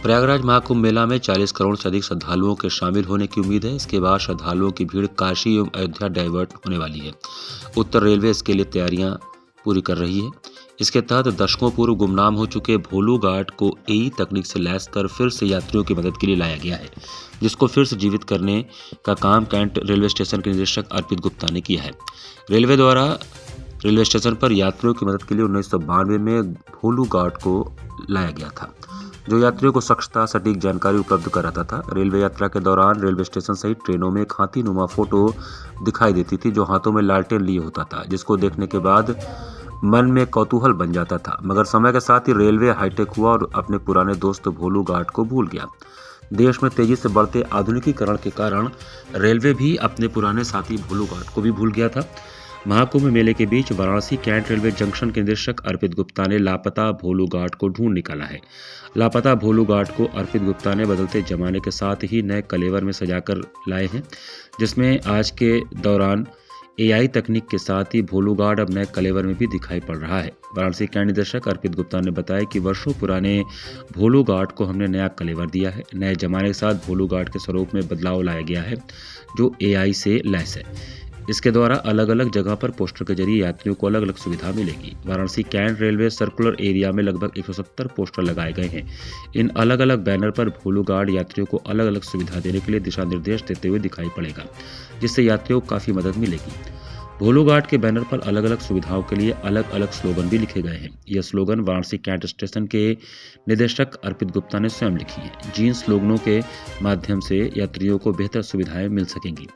प्रयागराज महाकुंभ मेला में 40 करोड़ से अधिक श्रद्धालुओं के शामिल होने की उम्मीद है। इसके बाद श्रद्धालुओं की भीड़ काशी एवं अयोध्या डाइवर्ट होने वाली है। उत्तर रेलवे इसके लिए तैयारियां पूरी कर रही है। इसके तहत दशकों पूर्व गुमनाम हो चुके भोलू घाट को एई तकनीक से लैस कर फिर से यात्रियों की मदद के लिए लाया गया है, जिसको फिर से जीवित करने का काम कैंट रेलवे स्टेशन के निदेशक अर्पित गुप्ता ने किया है। रेलवे द्वारा रेलवे स्टेशन पर यात्रियों की मदद के लिए 1992 में भोलू घाट को लाया गया था, जो यात्रियों को सक्षता सटीक जानकारी उपलब्ध कराता था। रेलवे यात्रा के दौरान रेलवे स्टेशन सहित ट्रेनों में एक हाथी नुमा फोटो दिखाई देती थी, जो हाथों में लालटेन लिए होता था, जिसको देखने के बाद मन में कौतूहल बन जाता था। मगर समय के साथ ही रेलवे हाईटेक हुआ और अपने पुराने दोस्त भोलू घाट को भूल गया। देश में तेजी से बढ़ते आधुनिकीकरण के कारण रेलवे भी अपने पुराने साथी भोलू घाट को भी भूल गया था। महाकुंभ मेले के बीच वाराणसी कैंट रेलवे जंक्शन के निदेशक अर्पित गुप्ता ने लापता भोलू घाट को ढूंढ निकाला है। लापता भोलू घाट को अर्पित गुप्ता ने बदलते जमाने के साथ ही नए कलेवर में सजाकर लाए हैं, जिसमें आज के दौरान एआई तकनीक के साथ ही भोलू घाट अब नए कलेवर में भी दिखाई पड़ रहा है। वाराणसी कैंट निदेशक अर्पित गुप्ता ने बताया कि वर्षों पुराने भोलू घाट को हमने नया कलेवर दिया है। नए जमाने के साथ भोलू घाट के स्वरूप में बदलाव लाया गया है, जो एआई से लैस है। इसके द्वारा अलग अलग जगह पर पोस्टर के जरिए यात्रियों को अलग अलग सुविधा मिलेगी। Varanasi Cantt railway circular area में लगभग 170 पोस्टर लगाए गए हैं। इन अलग अलग बैनर पर भोलू घाट यात्रियों को अलग अलग सुविधा देने के लिए दिशा निर्देश देते हुए दिखाई पड़ेगा, जिससे यात्रियों को काफी मदद मिलेगी। भोलू घाट के बैनर पर अलग अलग सुविधाओं के लिए अलग अलग स्लोगन भी लिखे गए हैं। यह स्लोगन वाराणसी कैंट स्टेशन के निदेशक अर्पित गुप्ता ने स्वयं लिखी है। जिन स्लोगनों के माध्यम से यात्रियों को बेहतर सुविधाएं मिल सकेंगी।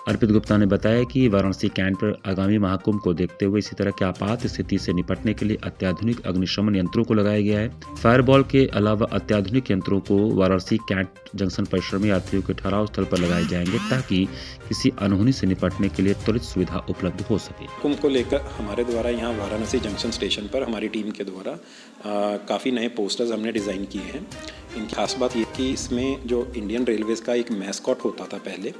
अर्पित गुप्ता ने बताया कि वाराणसी कैंट पर आगामी महाकुंभ को देखते हुए इसी तरह की आपात स्थिति से निपटने के लिए अत्याधुनिक अग्निशमन यंत्रों को लगाया गया है। फायरबॉल के अलावा अत्याधुनिक यंत्रों को वाराणसी कैंट जंक्शन परिसर में यात्रियों के ठहराव स्थल पर लगाए जाएंगे, ताकि किसी अनहोनी से निपटने के लिए त्वरित सुविधा उपलब्ध हो सके। कुंभ को लेकर हमारे द्वारा यहाँ वाराणसी जंक्शन स्टेशन पर हमारी टीम के द्वारा काफ़ी नए पोस्टर्स हमने डिज़ाइन किए हैं। इनकी खास बात ये कि इसमें जो इंडियन रेलवेज़ का एक मैस्कॉट होता था पहले,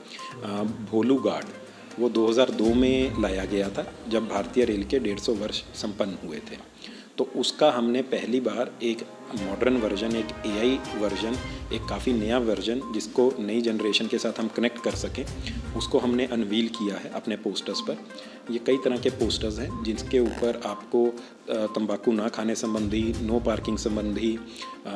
भोलू घाट, वो 2002 में लाया गया था, जब भारतीय रेल के 150 वर्ष संपन्न हुए थे। तो उसका हमने पहली बार एक मॉडर्न वर्जन, एक एआई वर्जन, एक काफ़ी नया वर्जन जिसको नई जनरेशन के साथ हम कनेक्ट कर सकें, उसको हमने अनवील किया है अपने पोस्टर्स पर। ये कई तरह के पोस्टर्स हैं जिसके ऊपर आपको तंबाकू ना खाने संबंधी, नो पार्किंग संबंधी,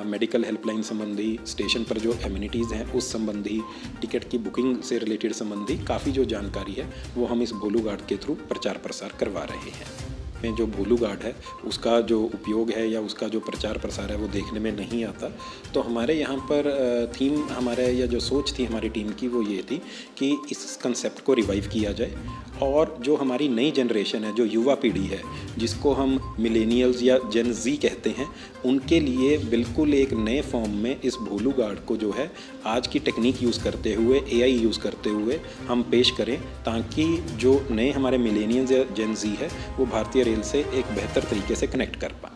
मेडिकल हेल्पलाइन संबंधी, स्टेशन पर जो एमिनिटीज़ हैं उस संबंधी, टिकट की बुकिंग से रिलेटेड संबंधी काफ़ी जो जानकारी है वो हम इस भोलू घाट के थ्रू प्रचार प्रसार करवा रहे हैं। में जो भोलू घाट है उसका जो उपयोग है या उसका जो प्रचार प्रसार है वो देखने में नहीं आता। तो हमारे यहाँ पर थीम हमारे या जो सोच थी हमारी टीम की वो ये थी कि इस कंसेप्ट को रिवाइव किया जाए, और जो हमारी नई जनरेशन है, जो युवा पीढ़ी है, जिसको हम मिलेनियल्स या जेन जी कहते हैं, उनके लिए बिल्कुल एक नए फॉर्म में इस भोलू घाट को जो है आज की टेक्निक यूज़ करते हुए, एआई यूज़ करते हुए हम पेश करें, ताकि जो नए हमारे मिलेनियल्स या जेन जी है वो भारतीय रेल से एक बेहतर तरीके से कनेक्ट कर पाएँ।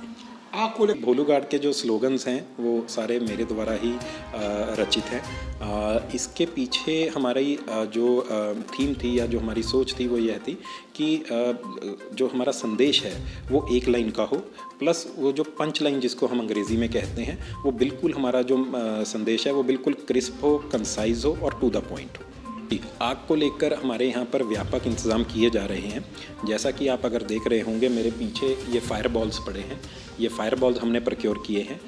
भोलू घाट के जो स्लोगन्स हैं वो सारे मेरे द्वारा ही रचित हैं। इसके पीछे हमारी जो थीम थी या जो हमारी सोच थी वो यह थी कि जो हमारा संदेश है वो एक लाइन का हो, प्लस वो जो पंच लाइन जिसको हम अंग्रेज़ी में कहते हैं, वो बिल्कुल हमारा जो संदेश है वो बिल्कुल क्रिस्प हो, कंसाइज हो और टू द पॉइंट हो। आग को लेकर हमारे यहाँ पर व्यापक इंतज़ाम किए जा रहे हैं। जैसा कि आप अगर देख रहे होंगे मेरे पीछे ये फायर बॉल्स पड़े हैं, ये फायर बॉल्स हमने प्रक्योर किए हैं।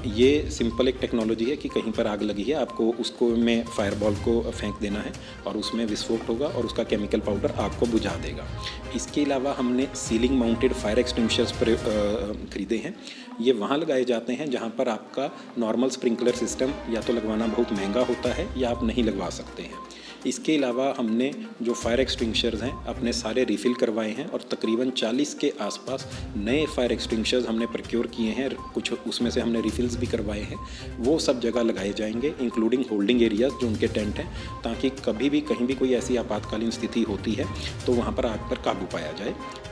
ये सिंपल एक टेक्नोलॉजी है कि कहीं पर आग लगी है, आपको उसको में फायर बॉल को फेंक देना है और उसमें विस्फोट होगा और उसका केमिकल पाउडर आग को बुझा देगा। इसके अलावा हमने सीलिंग माउंटेड फायर एक्सटिंग्विशर्स खरीदे हैं। ये वहाँ लगाए जाते हैं जहाँ पर आपका नॉर्मल स्प्रिंकलर सिस्टम या तो लगवाना बहुत महंगा होता है या आप नहीं लगवा सकते हैं। इसके अलावा हमने जो फायर एक्सटिंग्विशर्स हैं अपने सारे रिफ़िल करवाए हैं, और तकरीबन 40 के आसपास नए फायर एक्सटिंग्विशर्स हमने प्रक्योर किए हैं। कुछ उसमें से हमने रिफ़िल्स भी करवाए हैं। वो सब जगह लगाए जाएंगे, इंक्लूडिंग होल्डिंग एरियाज़ जो उनके टेंट हैं, ताकि कभी भी कहीं भी कोई ऐसी आपातकालीन स्थिति होती है तो वहाँ पर आग पर काबू पाया जाए।